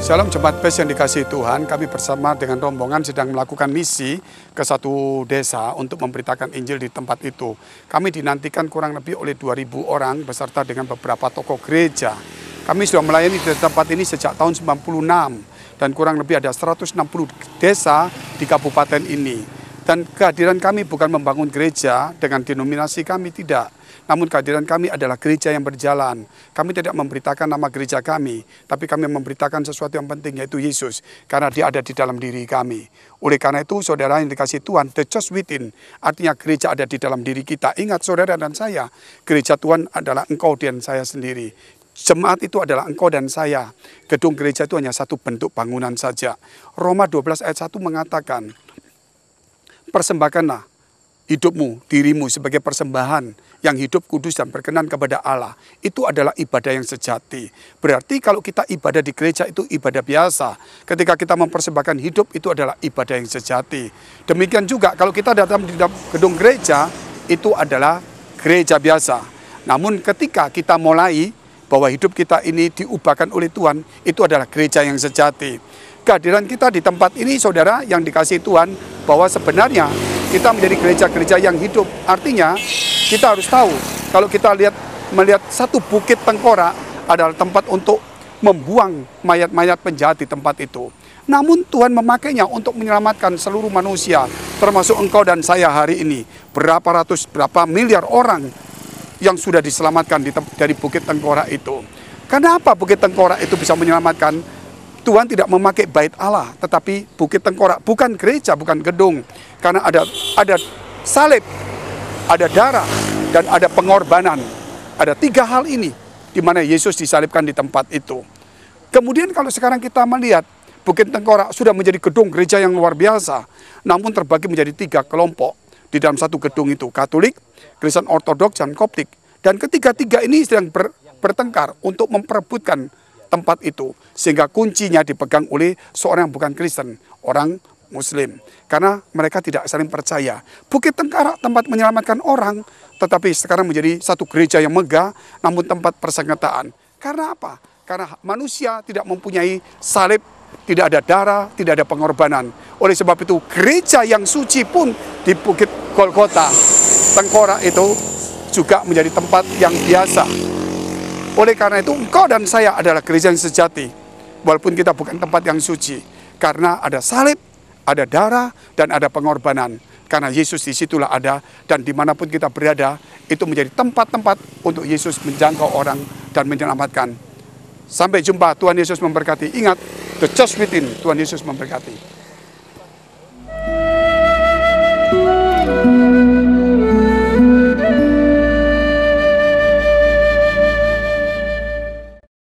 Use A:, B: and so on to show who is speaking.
A: Shalom Jemaat Pes yang dikasihi Tuhan, kami bersama dengan rombongan sedang melakukan misi ke satu desa untuk memberitakan Injil di tempat itu. Kami dinantikan kurang lebih oleh 2.000 orang beserta dengan beberapa tokoh gereja. Kami sudah melayani di tempat ini sejak tahun 96 dan kurang lebih ada 160 desa di kabupaten ini. Dan kehadiran kami bukan membangun gereja dengan denominasi kami, tidak. Namun kehadiran kami adalah gereja yang berjalan. Kami tidak memberitakan nama gereja kami, tapi kami memberitakan sesuatu yang penting, yaitu Yesus. Karena dia ada di dalam diri kami. Oleh karena itu, saudara yang dikasihi Tuhan, the church within, artinya gereja ada di dalam diri kita. Ingat saudara dan saya, gereja Tuhan adalah engkau dan saya sendiri. Jemaat itu adalah engkau dan saya. Gedung gereja itu hanya satu bentuk bangunan saja. Roma 12 ayat 1 mengatakan, persembahkanlah hidupmu, dirimu sebagai persembahan yang hidup, kudus, dan berkenan kepada Allah. Itu adalah ibadah yang sejati. Berarti kalau kita ibadah di gereja itu ibadah biasa. Ketika kita mempersembahkan hidup, itu adalah ibadah yang sejati. Demikian juga kalau kita datang di dalam gedung gereja, itu adalah gereja biasa. Namun ketika kita mulai bahwa hidup kita ini diubahkan oleh Tuhan, itu adalah gereja yang sejati. Kehadiran kita di tempat ini, saudara yang dikasihi Tuhan, bahwa sebenarnya kita menjadi gereja-gereja yang hidup. Artinya, kita harus tahu, kalau kita melihat satu bukit tengkorak adalah tempat untuk membuang mayat-mayat penjahat di tempat itu. Namun Tuhan memakainya untuk menyelamatkan seluruh manusia, termasuk engkau dan saya hari ini. Berapa miliar orang yang sudah diselamatkan dari bukit tengkorak itu. Kenapa bukit tengkorak itu bisa menyelamatkan? Tuhan tidak memakai bait Allah, tetapi bukit tengkorak, bukan gereja, bukan gedung. Karena ada salib, ada darah, dan ada pengorbanan. Ada 3 hal ini, di mana Yesus disalibkan di tempat itu. Kemudian kalau sekarang kita melihat, bukit tengkorak sudah menjadi gedung gereja yang luar biasa. Namun terbagi menjadi 3 kelompok di dalam satu gedung itu. Katolik, Kristen Ortodoks, dan Koptik. Dan ketiga-tiga ini sedang bertengkar untuk memperebutkan tempat itu, sehingga kuncinya dipegang oleh seorang yang bukan Kristen, orang Muslim, karena mereka tidak saling percaya. Bukit tengkorak tempat menyelamatkan orang, tetapi sekarang menjadi satu gereja yang megah, namun tempat persengketaan. Karena apa? Karena manusia tidak mempunyai salib, tidak ada darah, tidak ada pengorbanan. Oleh sebab itu, gereja yang suci pun di Bukit Golgota tengkorak itu juga menjadi tempat yang biasa. Oleh karena itu, engkau dan saya adalah gereja yang sejati. Walaupun kita bukan tempat yang suci. Karena ada salib, ada darah, dan ada pengorbanan. Karena Yesus disitulah ada, dan dimanapun kita berada, itu menjadi tempat-tempat untuk Yesus menjangkau orang dan menyelamatkan. Sampai jumpa, Tuhan Yesus memberkati. Ingat, the church within, Tuhan Yesus memberkati.